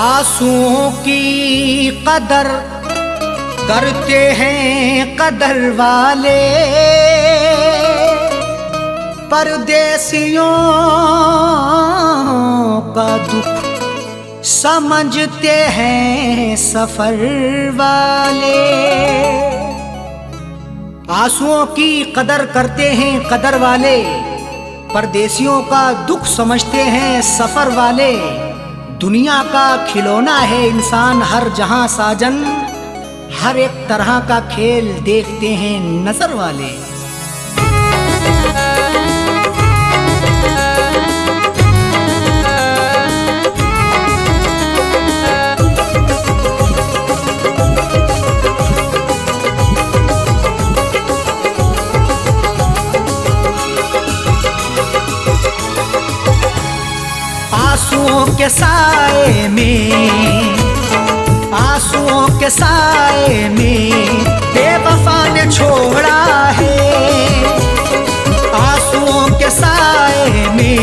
आंसुओं की कदर करते हैं कदर वाले, परदेसियों का दुख समझते हैं सफर वाले। आंसुओं की कदर करते हैं कदर वाले, परदेसियों का दुख समझते हैं सफर वाले। दुनिया का खिलौना है इंसान हर जहां साजन, हर एक तरह का खेल देखते हैं नजर वाले। आंसुओं के साए में, आंसुओं के साए में बेवफा ने छोड़ा है। आंसुओं के साए में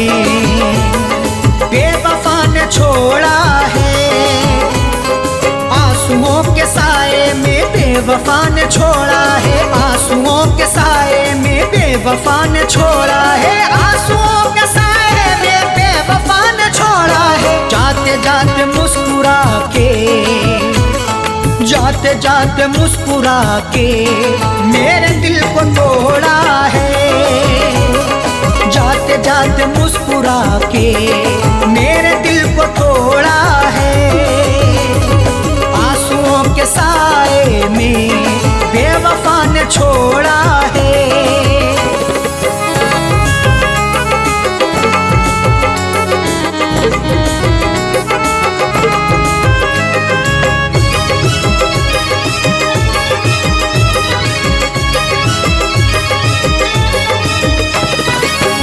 बेवफा ने छोड़ा है। आंसुओं के साए में बेवफा ने छोड़ा है। आंसुओं के साए में बेवफा ने छोड़ा है। आंसुओं के साए में बेवफा ने छोड़ा है। जाते जाते मुस्कुरा के, जाते जाते मुस्कुरा के मेरे दिल को तोड़ा है। जाते जाते मुस्कुरा के मेरे दिल को तोड़ा है। आंसुओं के साए में बेवफा ने छोड़ा है।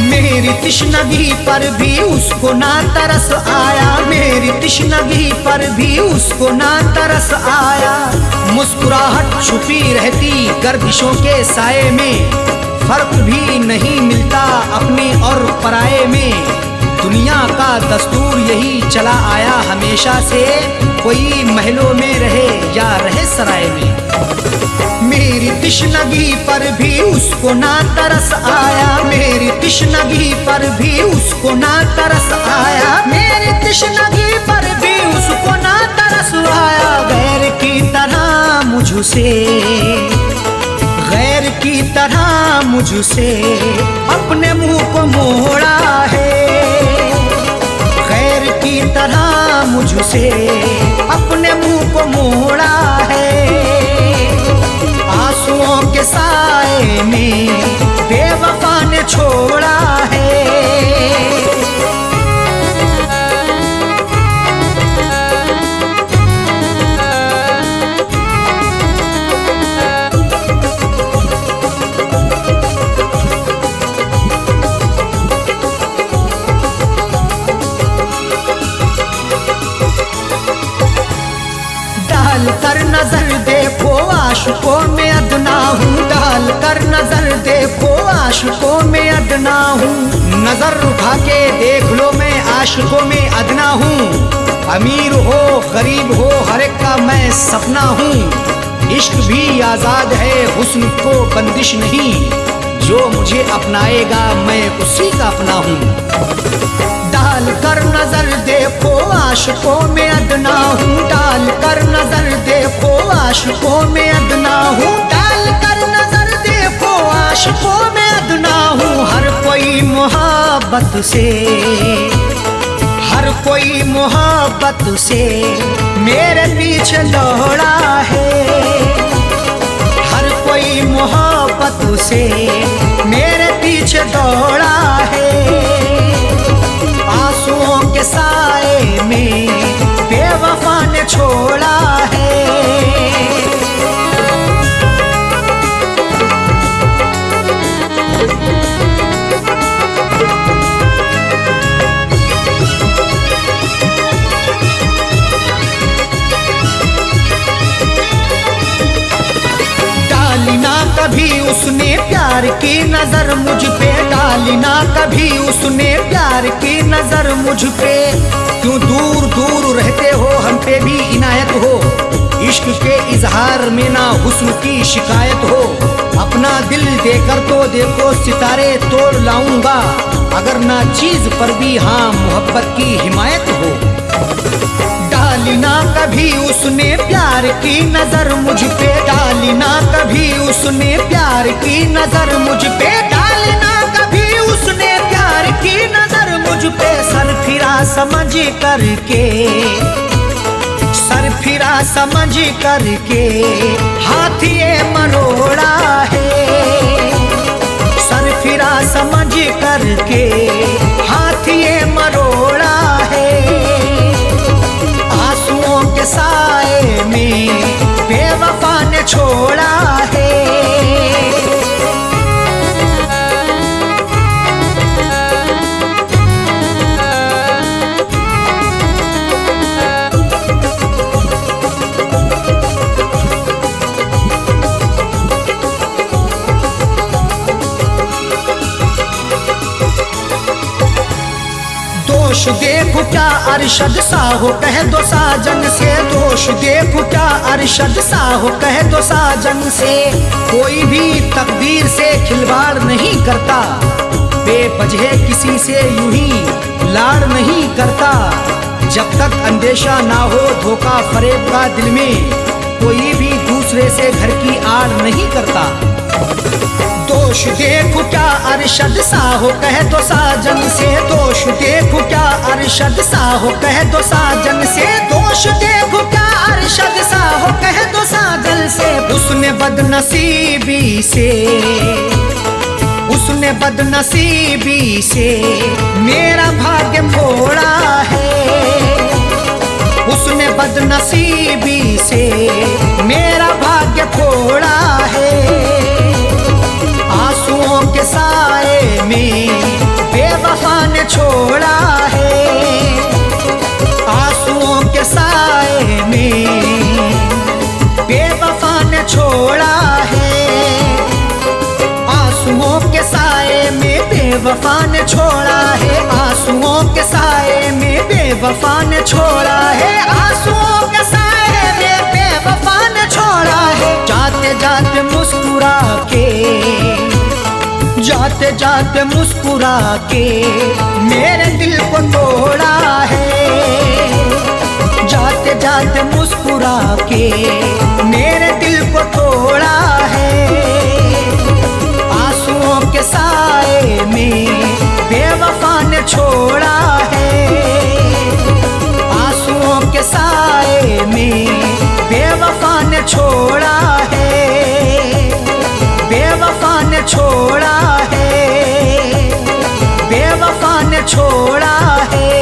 मेरी तृष्णगी पर भी उसको ना तरस आया। मेरी तृष्णगी पर भी उसको ना तरस आया। मुस्कुराहट छुपी रहती गर्दिशों के साए में, फर्क भी नहीं मिलता अपने और पराये में। दुनिया का दस्तूर यही चला आया हमेशा से, कोई महलों में रहे या रहे सराय में। मेरी तृष्णगी पर भी उसको ना तरस आया। मेरी तृष्णगी पर भी उसको ना तरस आया। मेरी तृष्णगी पर भी उसको ना तरस आया। गैर की तरह मुझसे, गैर की तरह मुझसे अपने मुंह को मोड़ा है। गैर की तरह मुझसे अपने मुंह को मोड़ा है। आंसुओं के साए में बेवफा ने छोड़ा है। डाल कर नजर देखो आशिकों में अदना हूँ। डाल कर नजर देखो आशिकों में अदना हूँ। नजर उठा के देख लो मैं आशिकों में अदना हूँ। अमीर हो गरीब हो हर एक का मैं सपना हूँ। इश्क भी आजाद है हुस्न को बंदिश नहीं, जो मुझे अपनाएगा मैं उसी का अपना हूँ। डाल कर नजर देखो आशिकों में अदना हूँ। डाल कर नजर देखो आशिकों में अदना हूँ। डाल कर नजर देखो आशिकों में अदना हूँ। हर कोई मोहब्बत से, हर कोई मोहब्बत से मेरे पीछे दौड़ा है। हर कोई मोहब्बत से मेरे पीछे दौड़ा है। आंसुओं के साए में बेवफा ने छोड़ा है। डाली ना कभी उसने प्यार की नजर मुझ पे डाली ना कभी उसने प्यार की नजर मुझ पे। क्यों दूर दूर रहते हो, हम पे भी इनायत हो, इश्क के इजहार में ना हुस्न की शिकायत हो। अपना दिल देकर तो देखो सितारे तोड़ लाऊंगा, अगर ना चीज पर भी हाँ मोहब्बत की हिमायत हो। डाली ना कभी उसने प्यार की नजर मुझ पे, डाली ना कभी उसने प्यार की नजर मुझ पे, डाली ना कभी उसने प्यार की नजर मुझ पे। सर फिरा समझ करके, सर फिरा समझ करके हाथ ये मरोड़ा है। सर फिरा समझ करके हाथ ये मरोड़ा है। आंसुओं के साए में बेवफा ने छोड़ा है। दोष देखो क्या अरशद सा हो, कह दो साजन से। दोष देखो क्या अरशद सा हो, कह दो साजन से। कोई भी तकदीर से खिलवाड़ नहीं करता, बेवजह किसी से यूं ही लाड़ नहीं करता। जब तक अंदेशा ना हो धोखा फरेब का दिल में, कोई भी दूसरे से घर की आड़ नहीं करता। दोष देखो क्या अरशद सा हो, कह दो साजन से। दोष देखो क्या अरशद सा हो, कह दो साजन से। दोष देखो क्या अरशद सा हो, कह दो साजन से। उसने बदनसीबी से, उसने बदनसीबी से मेरा भाग्य मोड़ा है। उसने बदनसीबी से मेरा भाग्य फोड़ा है। आंसुओं के साए में बेवफा ने छोड़ा है। आंसुओं के साए में बेवफा ने छोड़ा है। आंसुओं के साए में बेवफा ने छोड़ा है। आंसुओं के साए में बेवफा ने छोड़ा है। आंसुओं के साए में बेवफा ने छोड़ा है। जाते जाते मुस्कुरा के, जाते जाते मुस्कुरा के मेरे दिल को तोड़ा है। जाते जाते मुस्कुरा के मेरे दिल को तोड़ा है। आंसुओं के साए में बेवफा ने छोड़ा है। आंसुओं के साए में बेवफा ने छोड़ा है। बेवफा ने छोड़ा है। बेवफा ने छोड़ा है।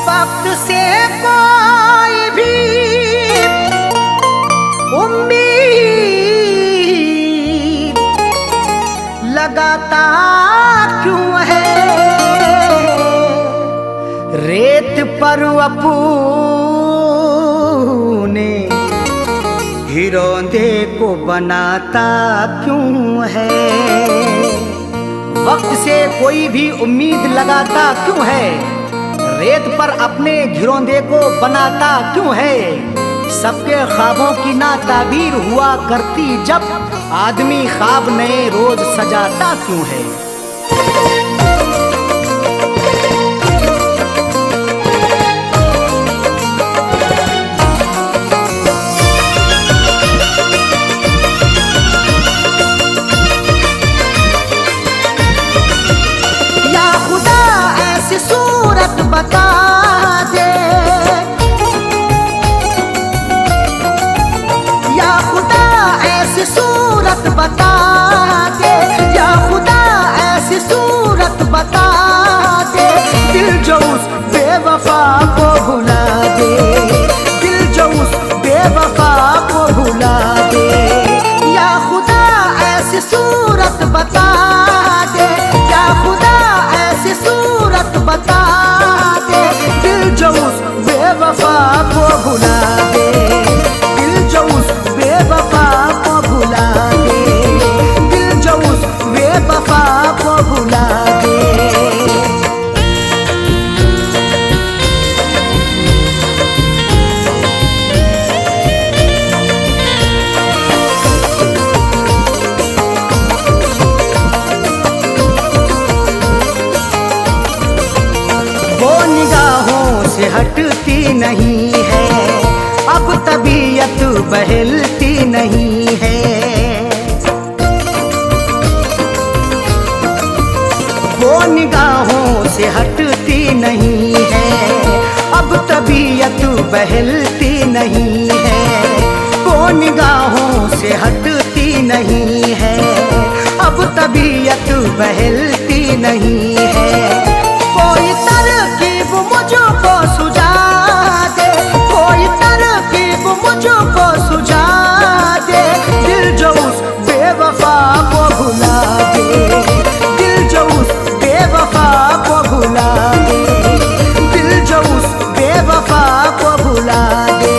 वक्त से कोई भी उम्मीद लगाता क्यों है। रेत पर अपने हिरोंदे को बनाता क्यों है। वक्त से कोई भी उम्मीद लगाता क्यों है। रेत पर अपने घिरौंदे को बनाता क्यों है। सबके ख्वाबों की ना ताबीर हुआ करती जब, आदमी ख्वाब नए रोज सजाता क्यों है। या खुदा ऐसी सूरत बता दे, या खुदा ऐसी सूरत बता दे, या खुदा ऐसी सूरत बता दे। दिल जो उस बेवफा को भुला दे, दिल जो उस बेवफा को भुला दे। या खुदा ऐसी सूरत बता दे, से हटती नहीं है, अब तबीयत बहलती नहीं है, वो निगाहों से हटती नहीं है, अब तबीयत बहलती नहीं है। कोई तरकीब मुझको सुझा दे, कोई तरकीब मुझको सुझा दे, दिल जो उस बेवफा को भुला दे, दिल जो उस बेवफा को भुला दे, दिल जो उस बेवफा को भुला दे।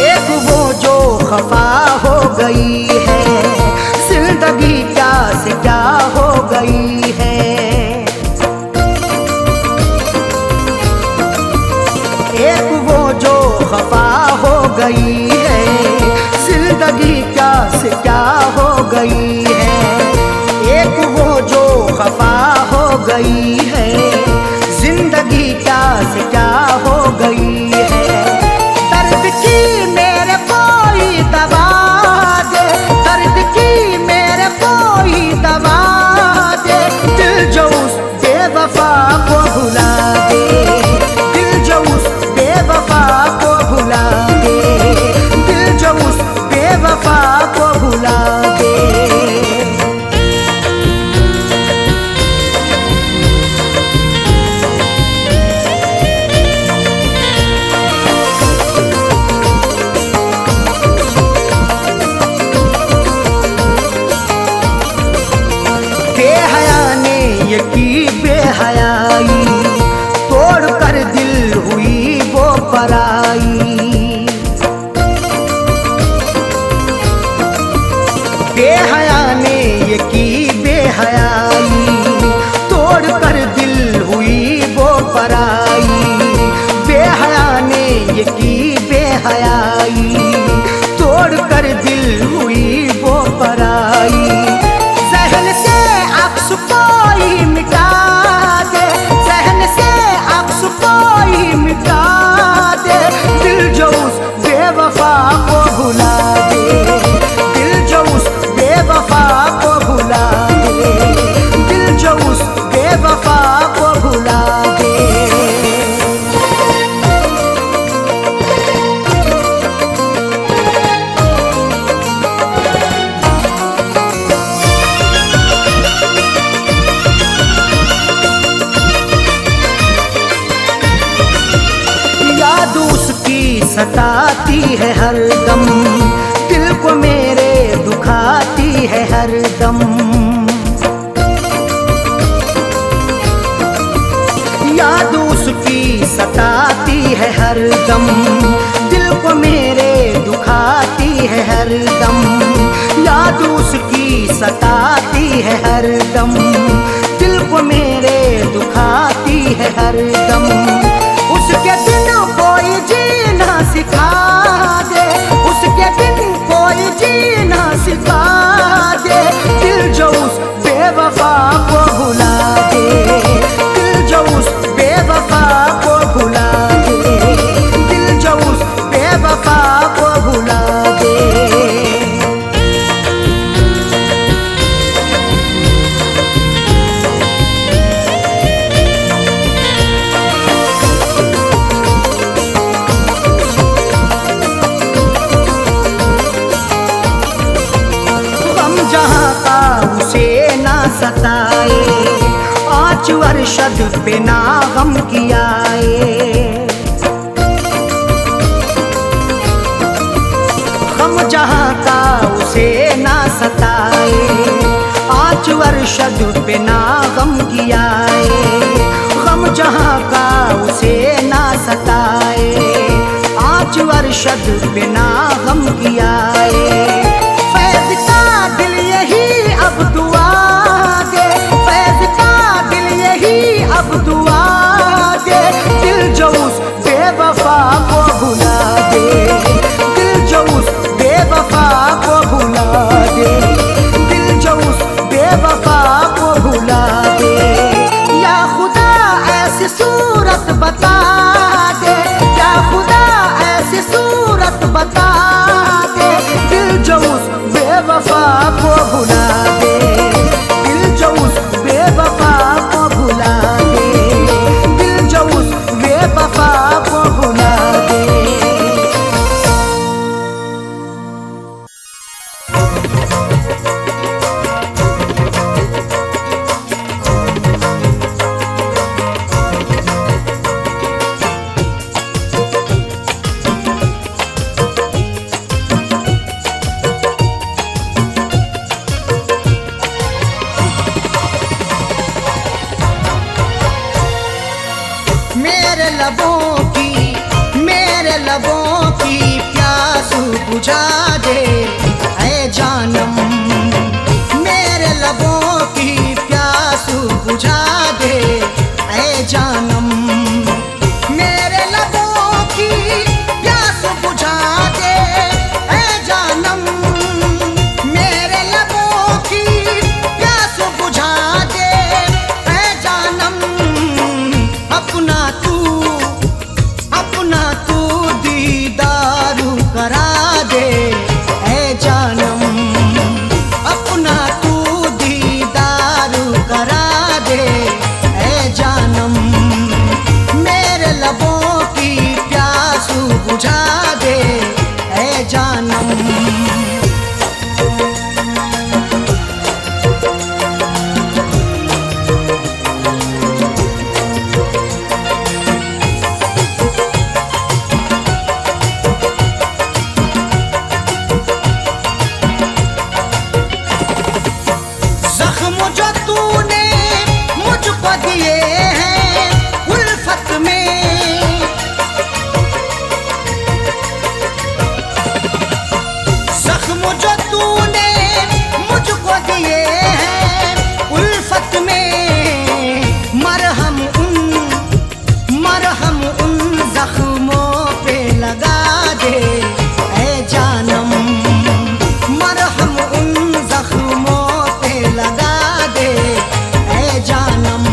एक वो जो खफा हो गई है, जिंदगी क्या से क्या हो गई है। एक वो जो खफा हो गई है, जिंदगी क्या से क्या हो गई है। एक वो जो खफा हो गई है, जिंदगी क्या से क्या हो गई है। दर्द की मेरे कोई दवा दे, दर्द की मेरे कोई दवा दे, दिल जो उस बेवफा को भुला दे, दिल जो उस बेवफा को भुला दे, दिल जो उस बेवफा को भुला दे। बेहया ने ये की बेहयाई, तोड़ कर दिल हुई वो पराई। बेहया ने ये की बेहयाई, तोड़ कर दिल हुई वो पराई। बेहया ने ये की बेहयाई, तोड़ कर दिल हुई वो पराई। जहन से अक्स कोई मिटा दे, जहन से अक्स कोई मिटा दे, दिल जो उस बेवफा को भुला दे, दिल जो उस बेवफा को भुला दे, दिल जो उस बेवफा को भुला दे। याद उसकी सताती है हरदम, दिल को मेरे दुखाती है हरदम। याद उसकी सताती है हरदम, दिल को मेरे दुखाती है हरदम। याद उसकी सताती है हरदम, दिल को मेरे दुखाती है हरदम। उसके दिन कोई जीना सिखा दे, उसके दिन कोई जीना सिखा दे, दिल जो उस बेवफा को भुला दे, दिल जो उस बेवफा को भुला दे, दिल जो उस बेवफा को भुला दे। जहाँ का उसे ना सताए, आँच अरशद पे ना गम कियाए। गम जहाँ का उसे ना सताए, आँच अरशद पे ना गम कियाए। गम जहाँ का उसे ना सताए, आँच अरशद पे ना गम कियाए। फैज़ का दिल यही अब दुआ दे, फैज़ का दिल यही अब दुआ दे, दिल जो उस बेवफा को भुला दे, दिल जो उस बेवफा को भुला दे, दिल जो उस बेवफा को भुला दे। बुझा दे ऐ जानम, मेरे लबों की प्यास बुझा दे ऐ जानम, मेरे लबों की प्यास बुझा दे ऐ जानम, मेरे लबों की प्यास बुझा दे ऐ जानम, अपना तू दीदारू करा दे ऐ जानम, अपना तू दीदारू करा दे ऐ जानम, मेरे लबों की प्यास बुझा दे ऐ जानम। जख्म जो तूने मुझको दिए हैं उल्फत में, जख्म जो तूने मुझको दिए हैं उल्फत में, मरहम उन जख्मों पे लगा दे ऐ जानम, मरहम उन जख्मों पे लगा दे ऐ जानम,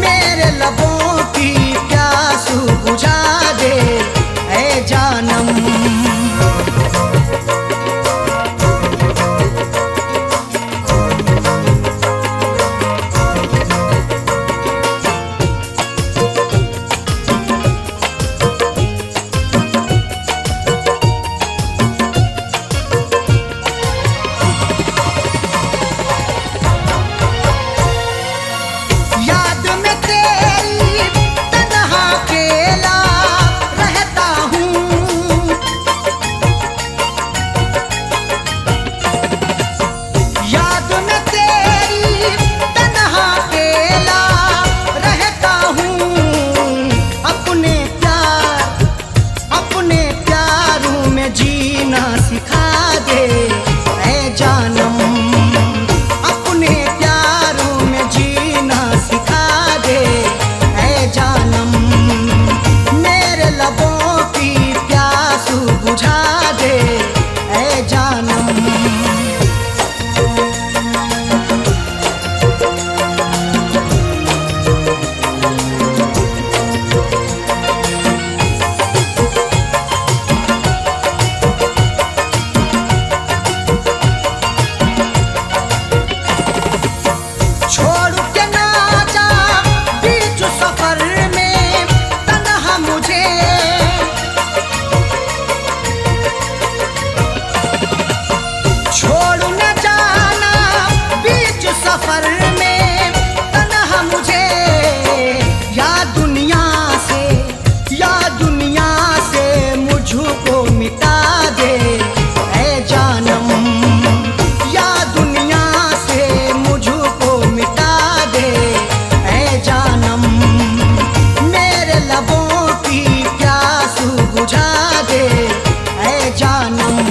मेरे लबों की प्यास बुझा दे ऐ जानम। याद में तेरी तन्हा अकेला रहता हूँ, याद में तेरी तन्हा अकेला रहता हूँ, अपने प्यारों में जीना सिखा दे ऐ जानम, अपने प्यारों में जीना सिखा दे ऐ जानम, मेरे लबों की प्यास बुझा दे ऐ जानम। छोड़ के ना जा बीच सफर में तन्हा मुझे, छोड़ न जाना बीच सफर में तन्हा मुझे, या दुनिया से मुझको मिटा दे ऐ जानम, या दुनिया से मुझको मिटा दे ऐ जानम, मेरे लबों की प्यास बुझा दे ऐ जानम।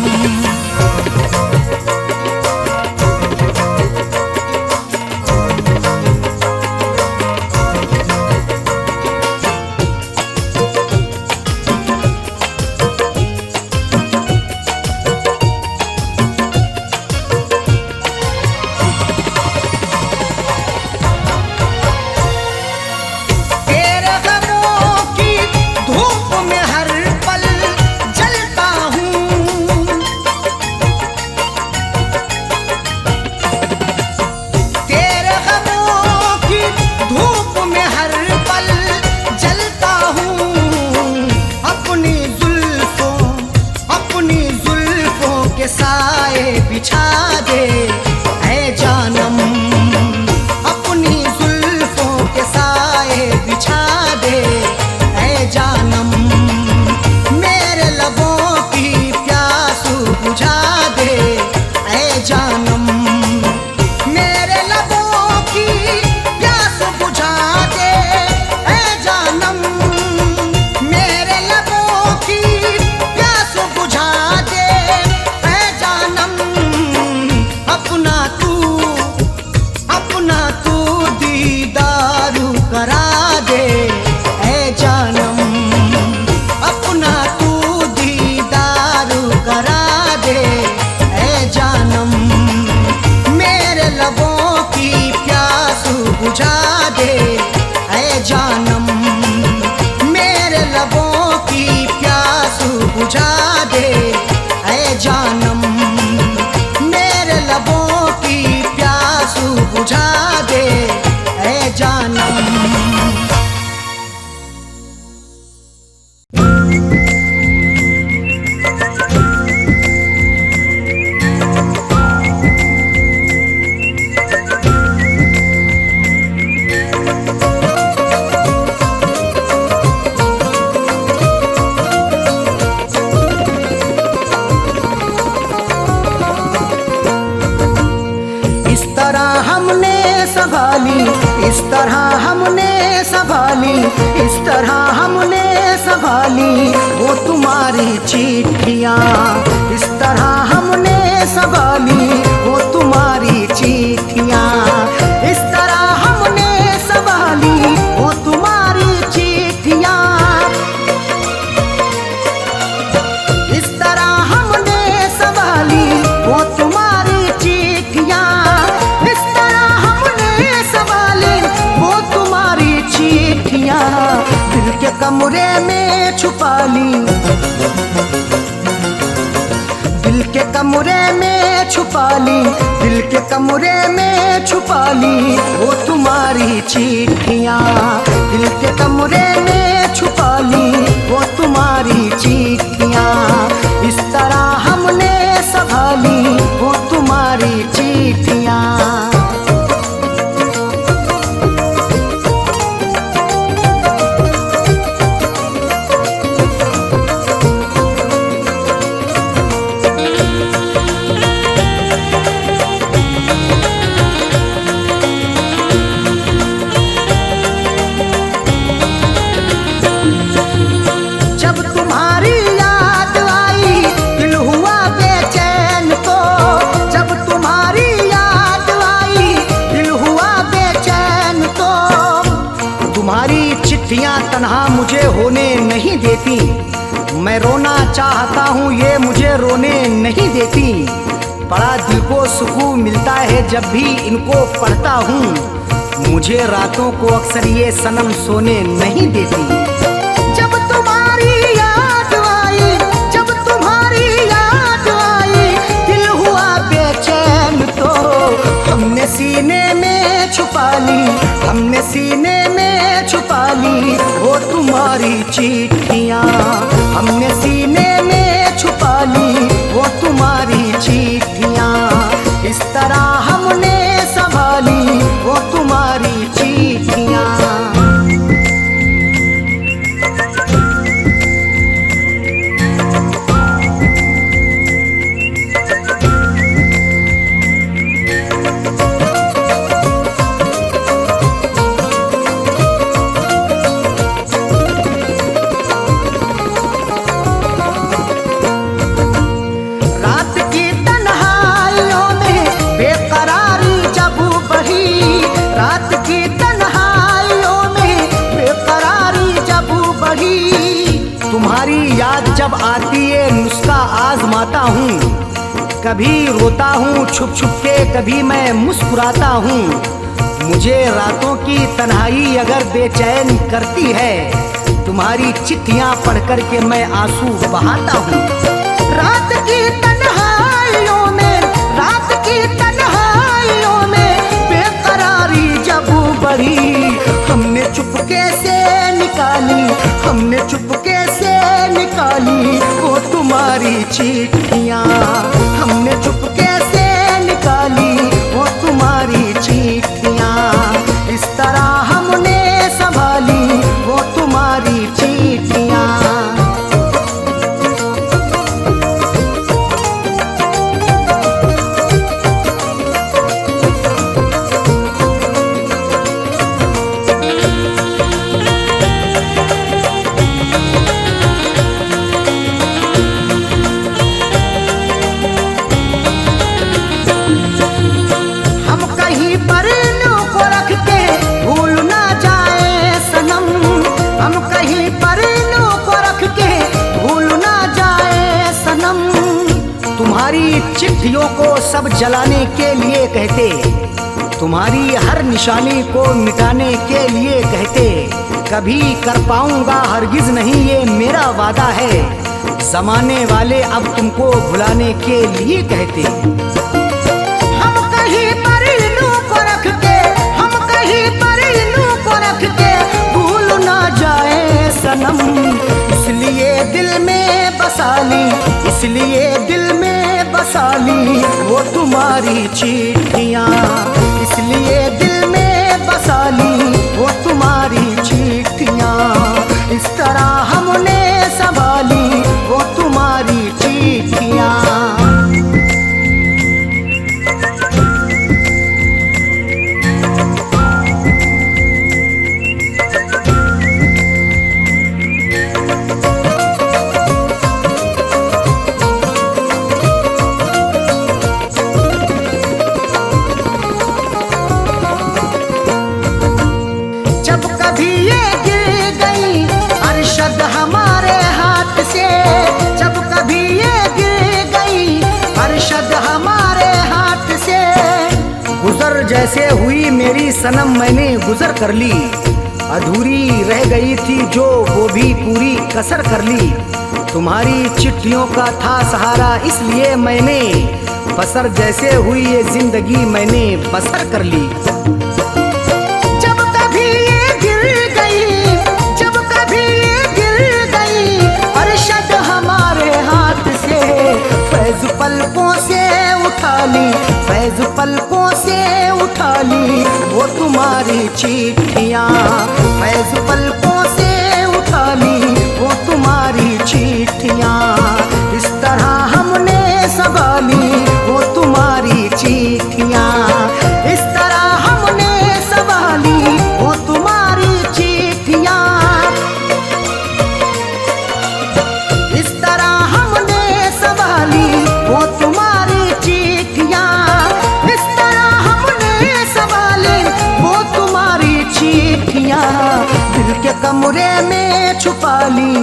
तेरे गमों की धूप में हर पल जलता हूँ, तेरे गमों की धूप में हर पल जलता हूँ, अपनी जुल्फों के साए बिछा दे ऐ जानम, अपनी जुल्फों के साए बिछा दे ऐ जानम, मेरे लबों की प्यास बुझा दे ऐ जानम, मेरे लबों की प्यास बुझा दे ऐ जानम, मेरे लबों की प्यास बुझा दे ऐ जानम, मेरे लबों की प्यास बुझा दे ऐ जानम, मेरे लबों की प्यास बुझा दे ऐ जानम। इस तरह हमने संभाली, इस तरह हमने संभाली वो तुम्हारी चिट्ठियाँ, इस तरह हमने संभाली वो तुम्हारी चिट्ठियाँ, इस तरह हमने संभाली वो तुम्हारी चिट्ठियाँ, इस तरह हमने संभाली वो तुम्हारी चिट्ठियाँ, इस तरह हमने संभाली वो तुम्हारी चिट्ठियाँ, दिल के कमरे में छुपा ली, दिल के कमरे में छुपा ली, दिल के कमरे में छुपा ली वो तुम्हारी चिट्ठियाँ, दिल के कमरे में छुपा ली वो तुम्हारी चिट्ठियाँ, इस तरह हमने संभाली वो तुम्हारी चिट्ठियाँ। चिट्ठियाँ तन्हा मुझे होने नहीं देती, मैं रोना चाहता हूँ ये मुझे रोने नहीं देती, बड़ा दिल को सुकून मिलता है जब भी इनको पढ़ता हूँ, मुझे रातों को अक्सर ये सनम सोने नहीं देती। जब तुम्हारी याद आई, जब तुम्हारी याद आई, दिल हुआ बेचैन तो हमने सीने में छुपा ली, हमने सीने में छुपा ली वो तुम्हारी चिट्ठियाँ, हमने सीने में छुपा ली वो तुम्हारी चिट्ठियाँ, इस तरह हमने संभाली वो तुम्हारी चिट्ठियाँ। तुम्हारी याद जब आती है नुस्खा आजमाता हूँ, कभी रोता हूँ छुप छुप के, कभी मैं मुस्कुराता हूँ, मुझे रातों की तन्हाई अगर बेचैन करती है, तुम्हारी चिट्ठियाँ पढ़ कर के मैं आंसू बहाता हूँ। रात की तन्हाइयों में, रात की तन्हाइयों में बेकरारी जब बढ़ी, हमने चुपके से निकाली, हमने चुपके से निकाली वो तुम्हारी चिट्ठियाँ, हमने चुपके से निकाली वो तुम्हारी चिट्ठियाँ, इस तरह हमने संभाली वो तुम्हारी चिट्ठियाँ। तुम्हारी चिट्ठियों को सब जलाने के लिए कहते, तुम्हारी हर निशानी को मिटाने के लिए कहते, कभी कर पाऊंगा हरगिज नहीं ये मेरा वादा है। जमाने वाले अब तुमको भुलाने के लिए कहते। हम कहीं पर इल्लू को रख के, हम कहीं पर इल्लू को रख के भूल ना जाए सनम, इसलिए दिल में बसा ली, इसलिए दिल में बसा ली वो तुम्हारी चिट्ठियाँ, इसलिए दिल में बसा ली वो तुम्हारी चिट्ठियाँ। इस तरह हमने संभाली वो तुम्हारी चिट्ठियाँ। जैसे हुई मेरी सनम मैंने गुजर कर ली, अधूरी रह गई थी जो वो भी पूरी कसर कर ली। तुम्हारी चिट्ठियों का था सहारा इसलिए मैंने बसर, जैसे हुई ये जिंदगी मैंने बसर कर ली। जब कभी ये गिर गई, जब कभी ये गिर गई अरशद हमारे हाथ से, फैज़ पलकों से उठा ली, फैज़ पलकों से उठा ली वो तुम्हारी चिट्ठियाँ, फैज़ पलकों से उठा ली वो तुम्हारी चिट्ठियाँ। इस तरह हमने संभाली वो तुम्हारी चिट्ठियाँ, इस तरह हमने संभाली वो तुम्हारी चिट्ठियाँ, इस तरह हमने संभाली वो तुम्हारी चिट्ठियाँ, इस तरह हमने संभाली वो तुम्हारी चिट्ठियाँ। दिल के कमरे में छुपा ली,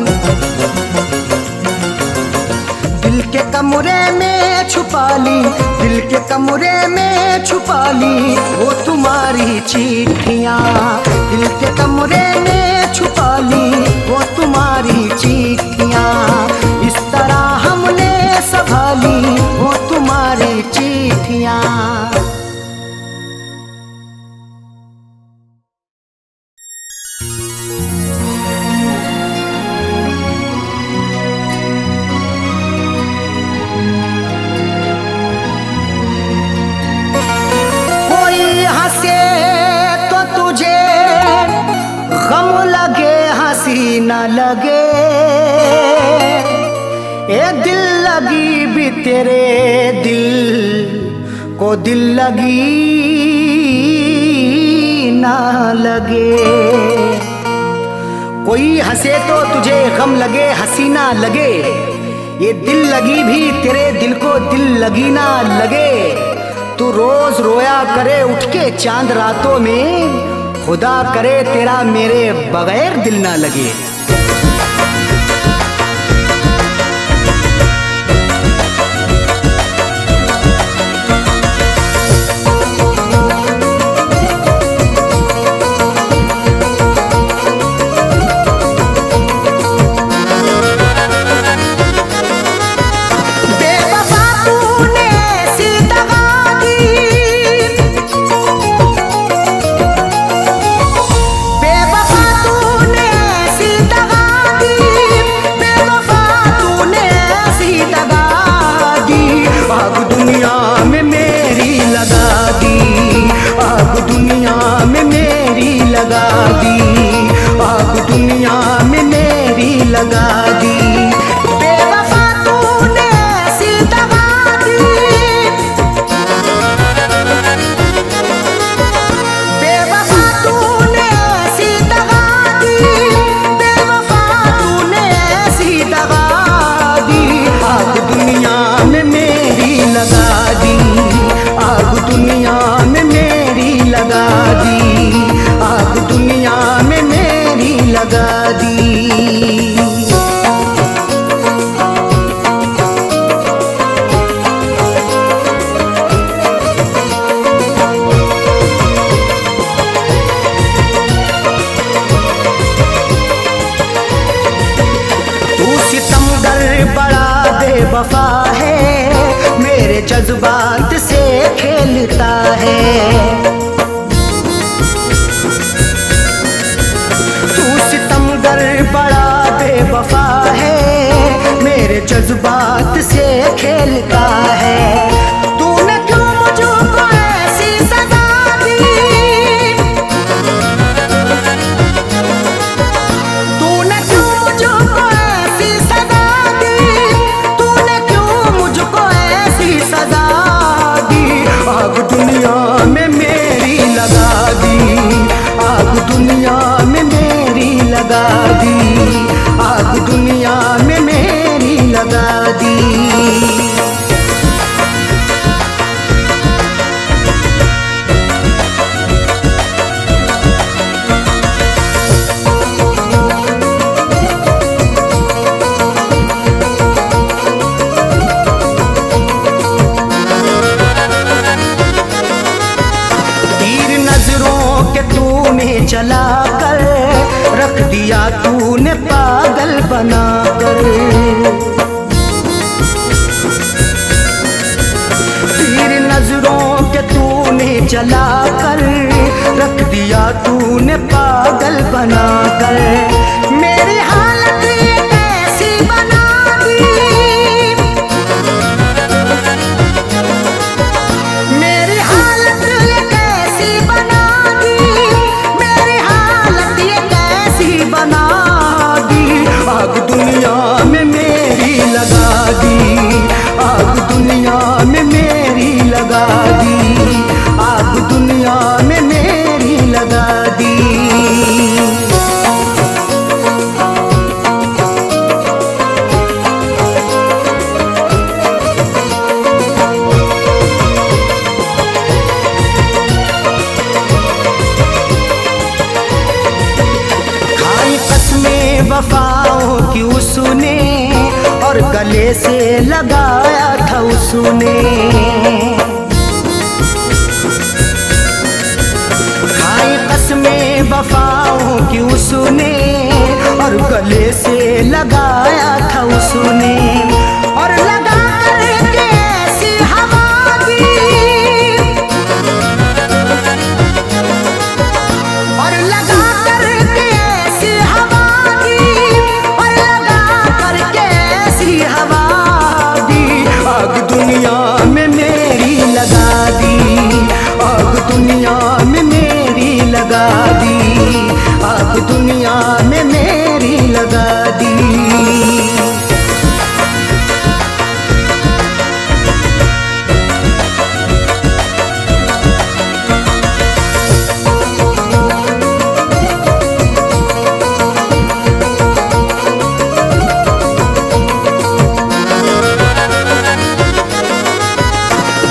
दिल के कमरे में छुपा ली, दिल के कमरे में छुपा ली वो तुम्हारी चिट्ठियाँ, दिल के कमरे में छुपा ली वो तुम्हारी चिट्ठियाँ। इस तरह हमने संभाली वो तुम्हारी चिट्ठियाँ। न लगे ए दिल लगी भी तेरे दिल को दिल लगी ना लगे। कोई हंसे तो तुझे गम लगे हंसी ना लगे, ये दिल लगी भी तेरे दिल को दिल लगी ना लगे। तू रोज रोया करे उठ के चांद रातों में, खुदा करे तेरा मेरे बगैर दिल ना लगे। लगा दी। जज्बात से खेलता है। तू सितमगर बड़ा बेवफा है, मेरे जज्बात से खेलता है। तूने क्यों मुझको ऐसी सजा दी, तूने क्यों मुझको ऐसी सजा दी, तूने क्यों मुझको ऐसी सजा दी। आग दुनिया में मेरी लगा दी, आग दुनिया में मेरी लगा दी, आग दुनिया में मेरी लगा दी। तीर नजरों के तूने चला कर रख दिया, तूने पागल बना कर। तीर नजरों के तूने चला कर रख दिया, तूने पागल बना कर। मेरी हालत ये कैसी बना दी, मेरी हालत ये कैसी बना दी, मेरी हालत ये कैसी बना दी। आग दुनिया में मेरी लगा दी, आग दुनिया में मेरी लगा दी, आग दुनिया में मेरी लगा दी। खाई कसमें वफाओं की उसने और गले से लगाया था उसने। खाई कसमें वफाओं की उसने और गले से लगाया था उसने। और लगा करके ऐसी हवा दी, और लगा करके ऐसी हवा दी, और लगा करके ऐसी हवा दी। आग दुनिया में मेरी लगा दी, आग दुनिया में मेरी लगा दी, आग दुनिया में मेरी लगा दी।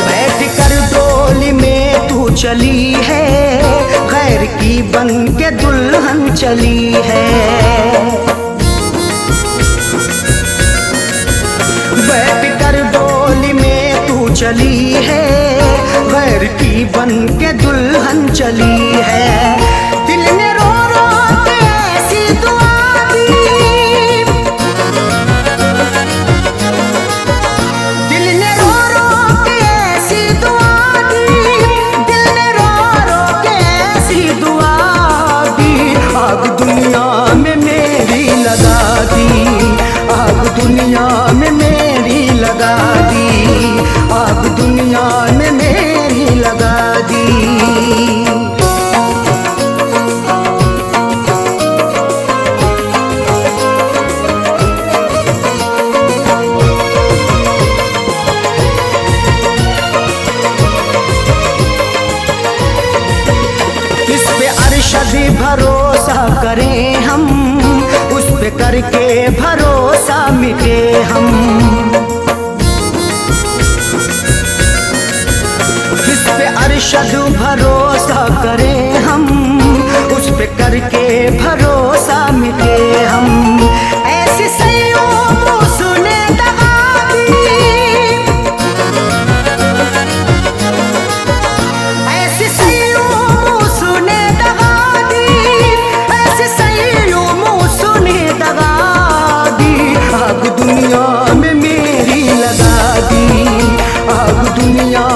बैठ कर डोली में तू चली है, गैर की बन के दुल्हन चली है। बैठ कर डोली में तू चली है, गैर की बन के दुल्हन चली है। दिल ने रो रो के ऐसी दुआ दी, दिल ने रो रो के ऐसी दुआ दी, दिल ने रो रो के ऐसी दुआ दी। आग दुनिया में मेरी लगा दी, आग दुनिया में मेरी लगा दी, आग दुनिया में मेरी लगा दी। इस पे अरशद भरोसा करें हम, उस पे करके भरोसा मिटे हम। इस पे अरशद भरोसा करें हम, उस पे करके भरोसा मिटे हम। ऐसी सैयों उसने दगा दी, ऐसी सैयों उसने दगा दी, ऐसी सैयों उसने दगा दी। आग दुनिया में मेरी लगा दी, आग दुनिया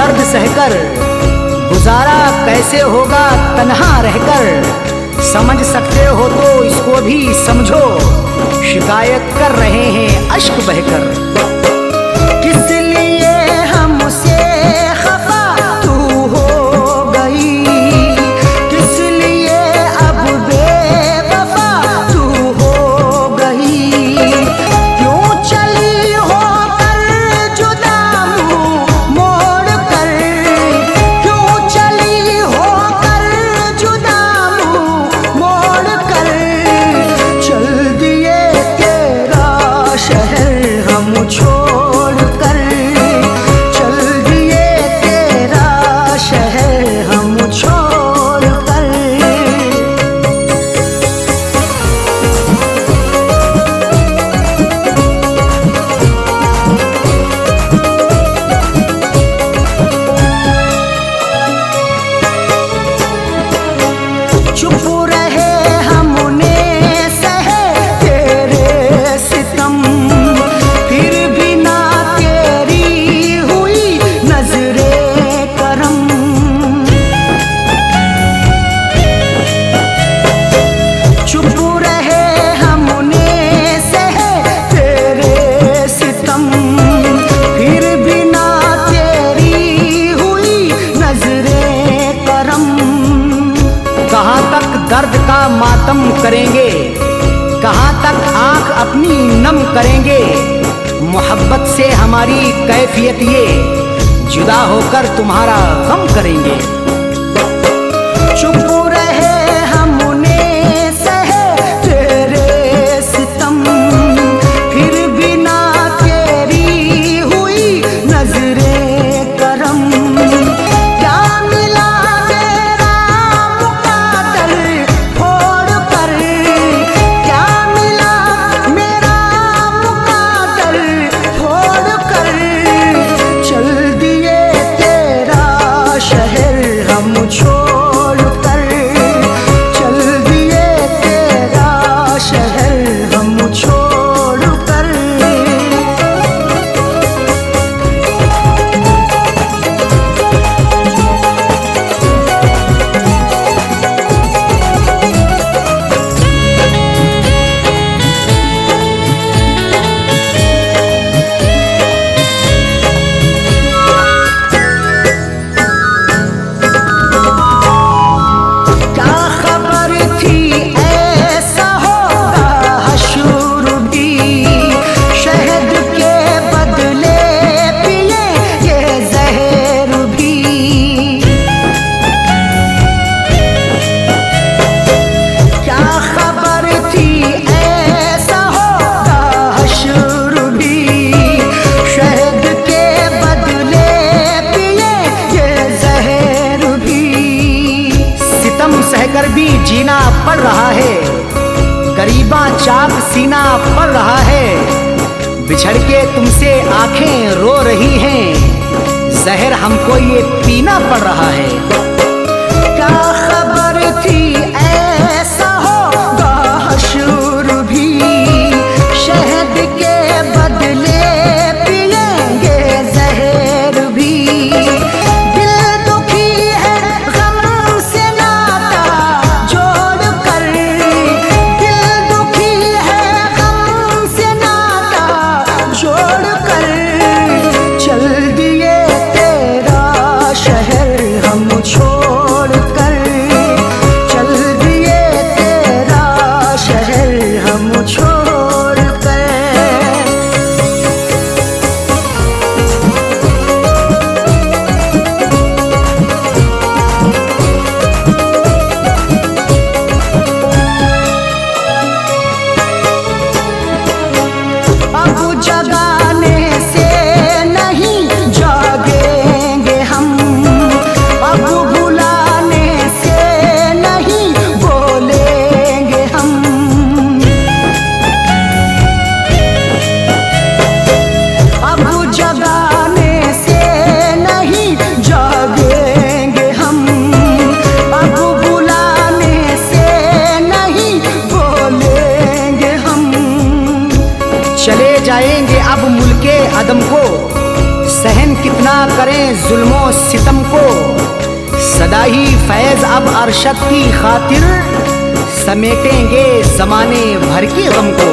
दर्द सहकर, गुजारा कैसे होगा तन्हा रहकर। समझ सकते हो तो इसको भी समझो, शिकायत कर रहे हैं अश्क बहकर। किस लिए हमसे खफा तू हो गई, किस लिए अब बेवफा तू हो गई। क्यों चली हो कर जुदा मुँह मोड़ कर, क्यों चली हो कर जुदा मुँह मोड़ कर। चल दिए तेरा शहर हम छोड़ कर, चल दिए तेरा शहर हम छोड़ कर। चुप रहे हमने सहे तेरे सितम, फिर भी ना तेरी हुई नजरे करम। चुप रहे हमने सहे तेरे सितम, फिर भी ना तेरी हुई नजरे करम। कहाँ तक दर्द का मातम करेंगे, कहाँ तक आंख अपनी नम करेंगे। मोहब्बत से हमारी कैफियत ये, जुदा होकर तुम्हारा गम करेंगे। चुप रहे हमने सहे तेरे सितम, फिर भी ना तेरी हुई नजरे करम। क्या मिला मेरा मुकादर फोड़ कर, क्या मिला मेरा मुकादर फोड़ कर। चल दिए तेरा शहर हम छोड़ कर, चल दिए तेरा शहर हम छोड़ कर। क्या खबर थी ऐसा होगा हशर भी, शहद के बदले पिए ये जहर भी। क्या खबर थी ऐसा होगा हशर भी, शहद के बदले पिए ये जहर भी। सितम सहकर भी जीना पड़ रहा है, गरीबा चाक सीना पड़ रहा है। बिछड़ के तुमसे आंखें रो रही हैं, जहर हमको ये पीना पड़ रहा है। क्या खबर थी ऐसा होगा हशर भी, शहद के बदले पिएंगे जहर भी। दिल दुखी है गम से नाता जोड़ कर, दिल दुखी है गम से नाता जोड़ कर। चल दिए तेरा शहर हम छोड़ कर, चल कितना करें जुल्मो सितम को, सदा ही फैज अब अरशद की खातिर समेटेंगे जमाने भर की गम को।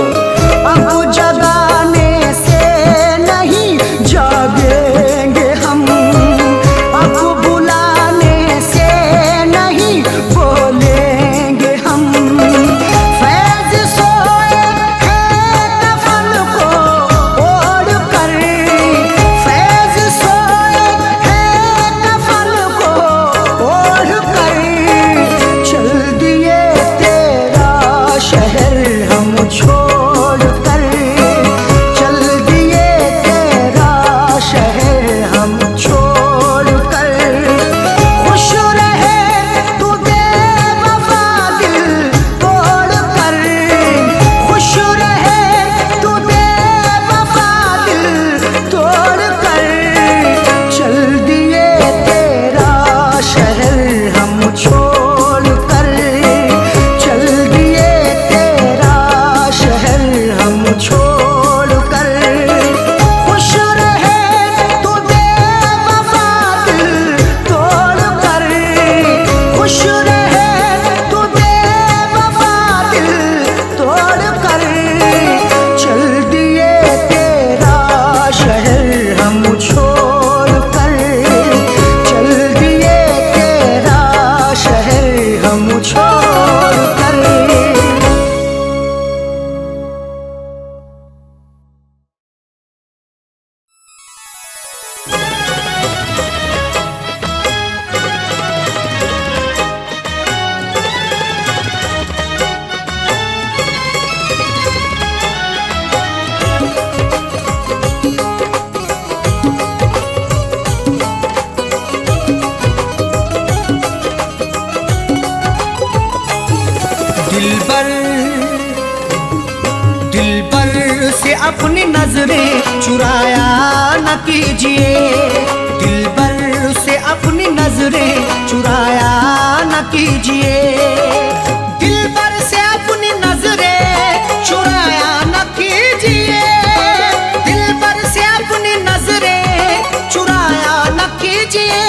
अब जगाने से नहीं जागेंगे हम, अब बुलाने से नहीं बोलेंगे हम। फैज सोए हैं कफन को ओढ़ कर, फैज सोए हैं कफन को ओढ़ कर, चल दिए तेरा शहर हम छोड़ कर, चल दिए तेरा शहर हम छोड़ कर। खुश रहे तू बेवफा दिल तोड़ कर, खुश रहे तू बेवफा दिल तोड़ कर, चल दिए तेरा शहर हम छोड़ कर, चल दिए तेरा शहर हम छोड़ कर। खुश रहे तू बेवफा दिल तोड़ कर, खुश रहे तू बेवफा दिल तोड़ कर, चल दिए तेरा शहर हम छोड़ कर, चल दिए तेरा शहर हम छोड़ कर। दिलबर दिलबर से अपनी नजरें चुराया न कीजिए, दिलबर से अपनी नजरें चुराया न कीजिए, दिलबर से अपनी नजरें चुराया न कीजिए, दिलबर से अपनी नजरें चुराया न कीजिए।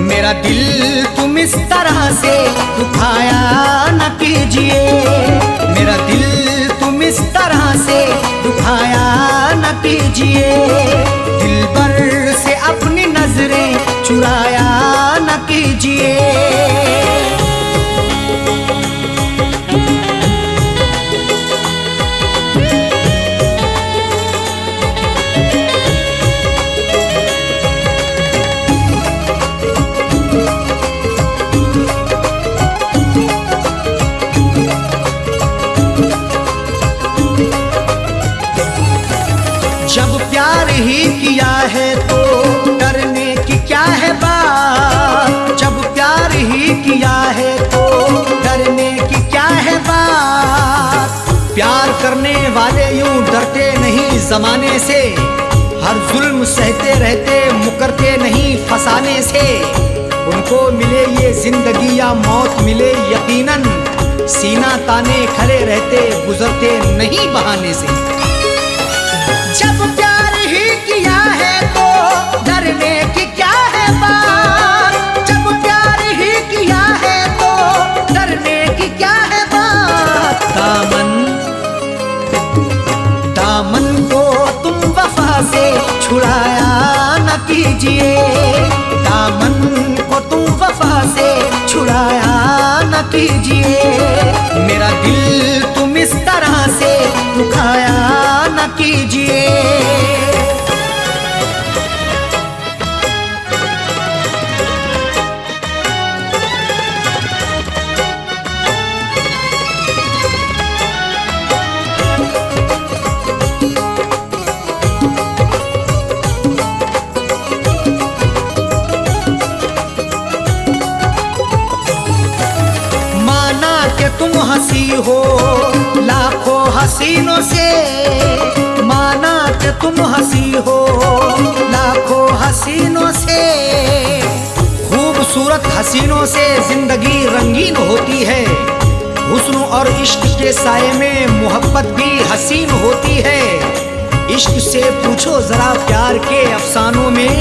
मेरा दिल तुम इस तरह से दुखाया न कीजिए, मेरा दिल तुम इस तरह से दुखाया न कीजिए, दिलबर से अपनी नजरें चुराया न कीजिए। जब प्यार ही किया है तो डरने की क्या है बात, जब प्यार ही किया है तो डरने की क्या है बात। प्यार करने वाले यूं डरते नहीं जमाने से, हर जुल्म सहते रहते मुकरते नहीं फसाने से। उनको मिले ये जिंदगी या मौत मिले यकीनन, सीना ताने खड़े रहते गुजरते नहीं बहाने से। जब प्यार ही किया है तो डरने की क्या है बात, जब प्यार ही किया है तो डरने की क्या है बात। दामन को तुम वफा से छुड़ाया न कीजिए, दामन को तुम वफा से छुड़ाया न कीजिए, मेरा दिल तुम इस तरह से दुखाया न कीजिए। तुम हंसी हो लाखों हसीनों से, माना कि तुम हंसी हो लाखों हसीनों से। खूबसूरत हसीनों से जिंदगी रंगीन होती है, हुस्न और इश्क के साए में मोहब्बत भी हसीन होती है। इश्क से पूछो जरा प्यार के अफसानों में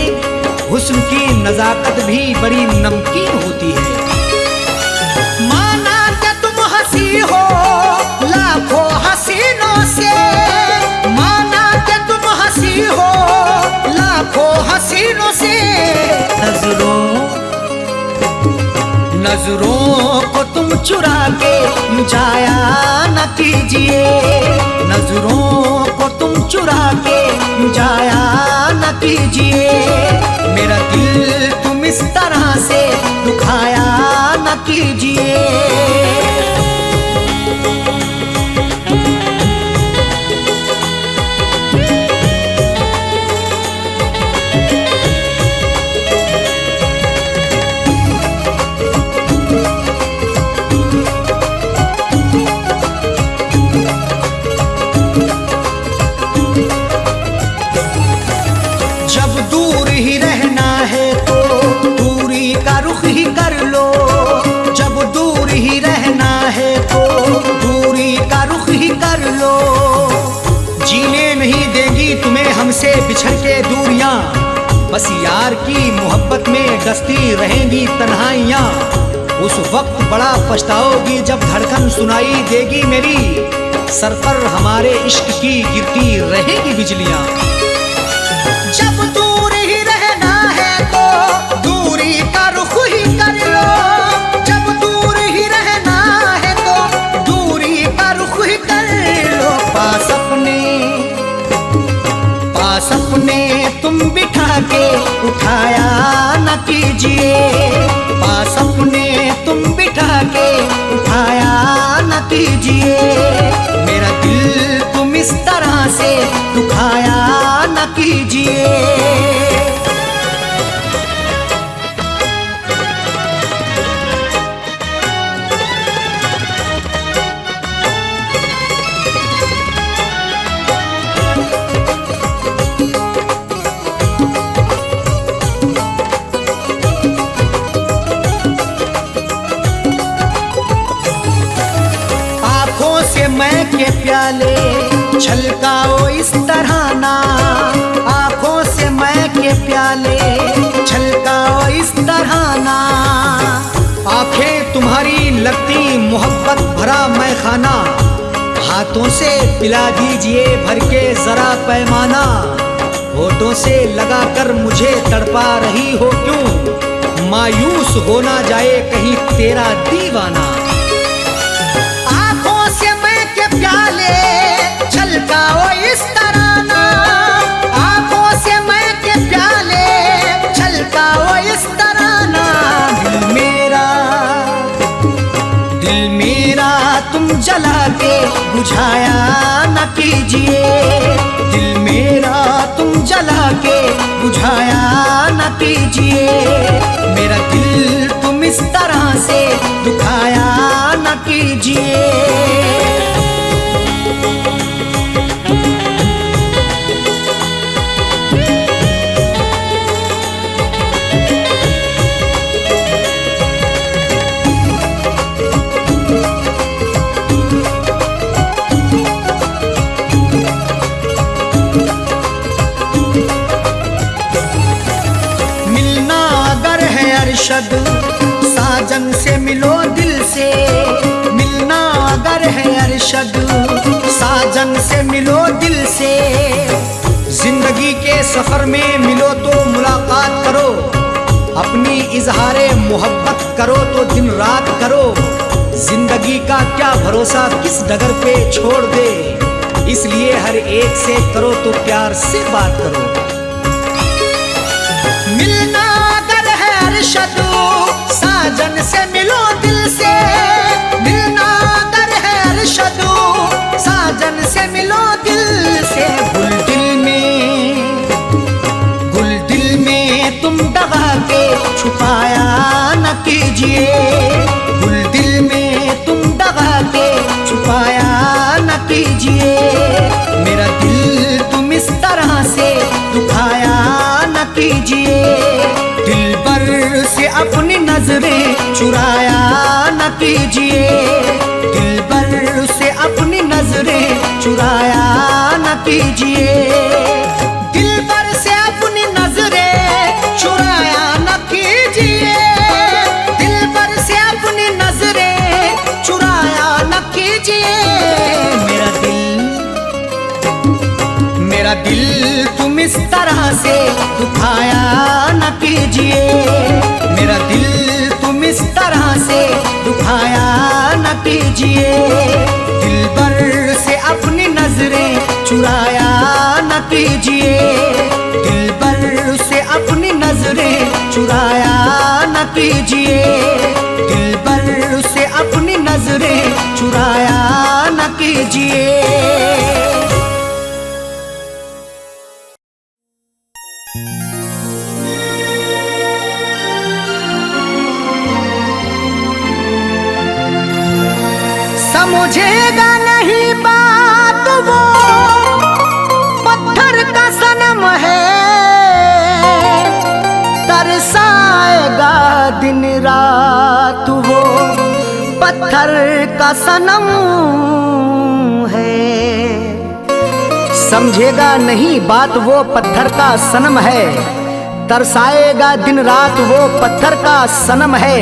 हुस्न की नजाकत भी बड़ी नमकीन होती है। माना कि तुम हंसी हो लाखों हसीनों से, माना कि तुम हंसी हो लाखों हसीनों से, नजरों को तुम चुरा के जाया न कीजिए, नजरों को तुम चुरा के जाया न कीजिए। मेरा दिल तुम इस तरह से दुखाया न कीजिए। जब दूर ही रहना है तो दूरी का रुख ही कर लो, जब दूर ही रहना है तो दूरी का रुख ही कर लो। जीने नहीं देगी तुम्हें हमसे बिछड़ के दूरियां, बस यार की मोहब्बत में डसती रहेंगी तन्हाइयां। उस वक्त बड़ा पछताओगी जब धड़कन सुनाई देगी मेरी, सर पर हमारे इश्क की गिरती रहेगी बिजलियां। जब दूर ही रहना है तो दूरी का रुख ही कर लो, जब दूर ही रहना है तो दूरी का रुख ही कर लो। पास अपने तुम बिठा के उठाया न कीजिए, पास अपने तुम बिठा के उठाया न कीजिए। मेरा दिल तुम इस तरह से दुखाया न कीजिए। आँखों से मैं के प्याले छलकाओ इस तरह ना, आँखों से मैं के प्याले छलकाओ इस तरह ना। आँखें तुम्हारी लगती मोहब्बत भरा मैं खाना, हाथों से पिला दीजिए भर के जरा पैमाना। होठों से लगाकर मुझे तड़पा रही हो क्यों, मायूस हो ना जाए कहीं तेरा दीवाना। आँखों से मैं के प्याले छलकाओ इस तरह ना, आँखों से मैं के प्याले छलकाओ इस तरह ना। दिल मेरा तुम जला के बुझाया न कीजिए, दिल मेरा तुम जला के बुझाया न कीजिए। मेरा दिल तुम इस तरह से दुखाया न कीजिए। मिलना अगर है अरशद साजन से मिलो दिल से, मिलना अगर है अरशद साजन से मिलो दिल से। जिंदगी के सफर में मिलो तो मुलाकात करो, अपनी इजहारे मोहब्बत करो तो दिन रात करो। जिंदगी का क्या भरोसा किस डगर पे छोड़ दे, इसलिए हर एक से करो तो प्यार से बात करो। मिलना अगर है अरशद साजन से मिलो दिल से, मिलना अगर है अरशद साजन से मिलो दिल से। गुल दिल में तुम दबा के छुपाया न कीजिए, गुल दिल में तुम दबा के छुपाया न कीजिए। मेरा दिल तुम इस तरह से दुखाया न कीजिए। दिल पर से अपनी नजरें चुराया न कीजिए, दिल पर से अपनी नजरें चुराया न कीजिए। कीजिए। मेरा दिल तुम इस तरह से दुखाया न कीजिए। मेरा दिल तुम इस तरह से दुखाया न कीजिए। दिलबर से अपनी नजरें चुराया न कीजिए। दिलबर से अपनी नजरें चुराया न कीजिए। दिलबर से अपनी नजरें चुराया न कीजिए। समझेगा नहीं बात वो पत्थर का सनम है। तरसाएगा दिन रात वो पत्थर का सनम है। समझेगा नहीं बात वो पत्थर का सनम है। तरसाएगा दिन रात वो पत्थर का सनम है।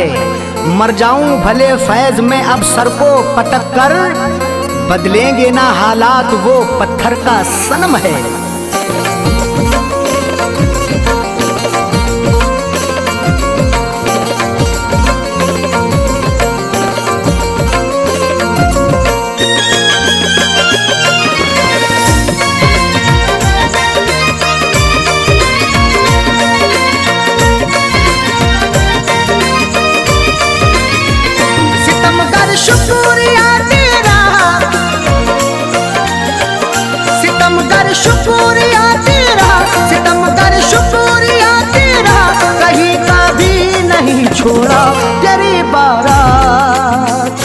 मर जाऊं भले फैज में अब सर को पटक कर, बदलेंगे ना हालात वो पत्थर का सनम है। शुक्रिया तेरा, सितमगर शुक्रिया तेरा, सितमगर शुक्रिया तेरा, कहीं का भी नहीं छोड़ा तेरी बारात।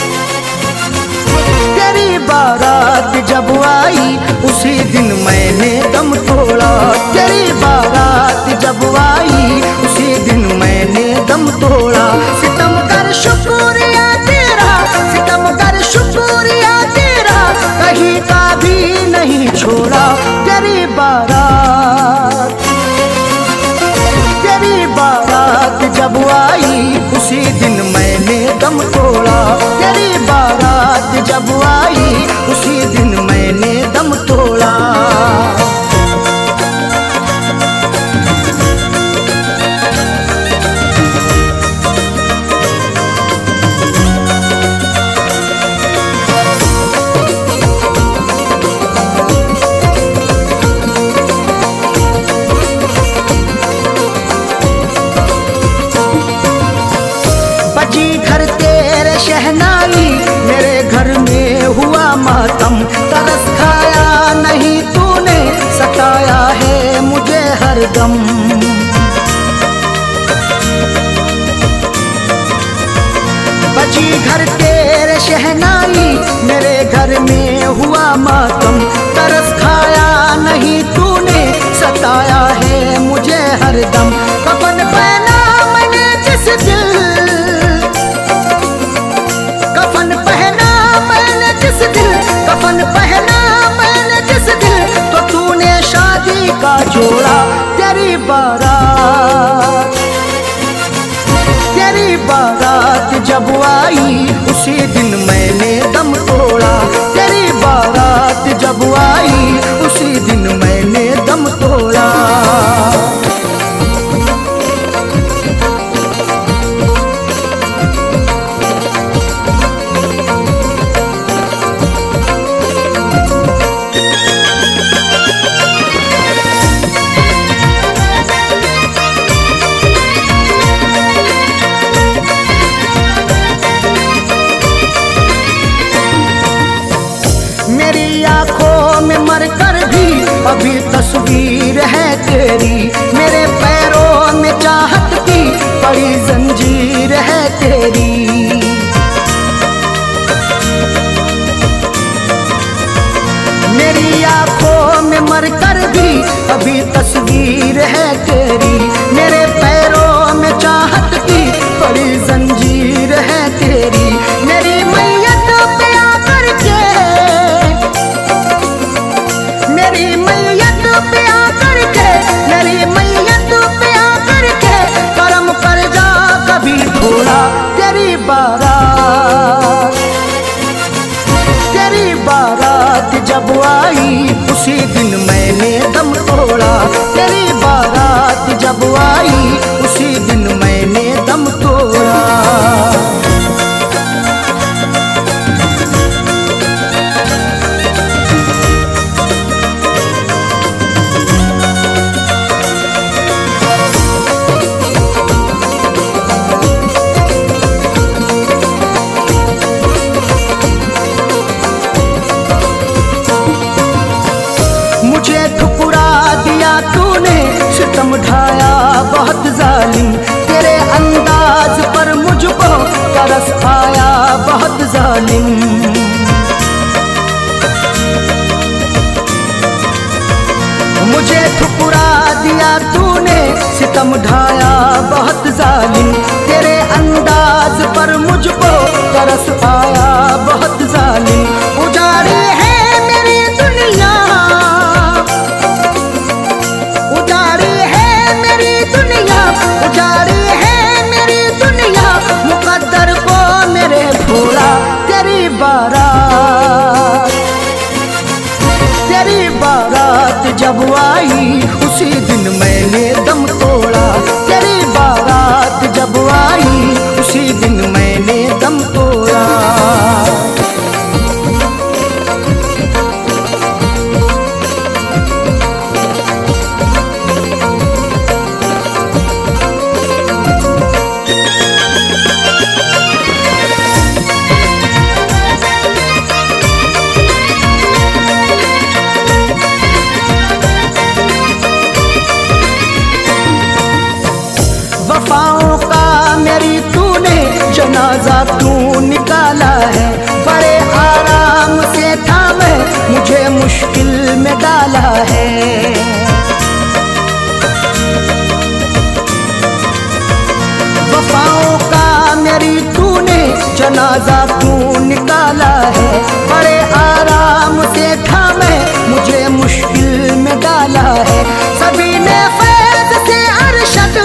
तेरी बारात जब आई उसी दिन मैंने दम तोड़ा। तेरी बारात जब आई उसी दिन मैंने दम तोड़ा। सितमगर शुक्रिया तेरा, सितमगर शुक्रिया तेरा, कहीं का भी नहीं छोड़ा तेरी बारात। तेरी बारात जब आई उसी दिन मैंने दम तोड़ा। तेरी बारात जब आई उसी दिन मैंने दम तोड़ा। शहनाई मेरे घर में हुआ मातम। तरस खाया नहीं तूने, सताया है मुझे हरदम। बची घर तेरे शहनाई मेरे घर में हुआ मातम। तरस खाया नहीं तूने, सताया है मुझे हरदम। कफन पहना मैंने जिस दिल, कफन पहना मैंने जिस दिल, कफन पहना मैंने जिस दिल, तो तूने शादी का जोड़ा। तेरी बारात, तेरी बारात जब आई उसी दिन मैंने दम तोड़ा। तेरी बारात जब आई उसी दिन मैंने दम तोड़ा। मेरी आंखों में मर कर भी अभी तस्वीर है तेरी। मेरे पैरों में चाहत की बड़ी जंजीर है तेरी। मेरी आंखों में मर कर भी अभी तस्वीर है तेरी। मेरे पैरों में चाहत की बड़ी जंजीर है तेरी। मेरी मैयत पे आकर के, मेरी मैयत पे आकर के, मेरी मैयत पे आकर के, करम कर जा कभी थोड़ा। तेरी बारात, दिया तूने, सितम ढाया बहुत जालिम, तेरे अंदाज पर मुझको तरस आया बहुत जालिम। उजाड़ी है मेरी दुनिया, उजाड़ी है मेरी दुनिया, उजाड़ी है मेरी दुनिया, मुकद्दर को मेरे भोला तेरी बारात, तेरी बारात जब आई उसी दिन मैंने दम तोड़ा, तेरी बारात जब आई उसी दिन मैंने दम तोड़ा। वफाओं का मेरी तूने जनाजा क्यों निकाला है, बड़े आराम से था मैं, मुझे मुश्किल में डाला है। वफाओं का मेरी तूने जनाजा क्यों निकाला है, बड़े आराम से था मैं, मुझे मुश्किल में डाला है। सभी ने फैज़ से अरशद,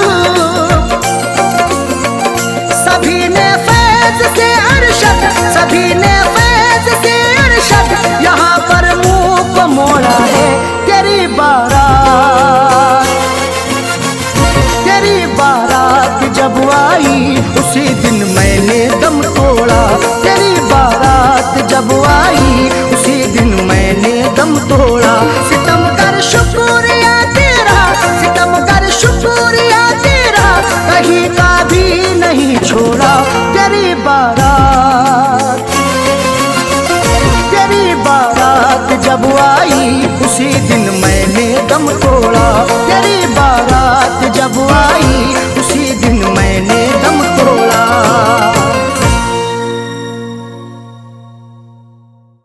सभी ने फैज़ से अरशद, सभी ने फैज़ से अरशद, यहाँ पर मुंह को मोड़ा है। तेरी बारात, तेरी बारात जब आई उसी दिन मैंने दम तोड़ा, तेरी बारात जब आई उसी दिन मैंने दम तोड़ा। सितम कर शुक्रिया तेरा, सितम कर शुक्रिया तेरा, कहीं का भी नहीं छोड़ा। तेरी बारात, तेरी बारात जब आई उसी दिन मैंने दम तोड़ा।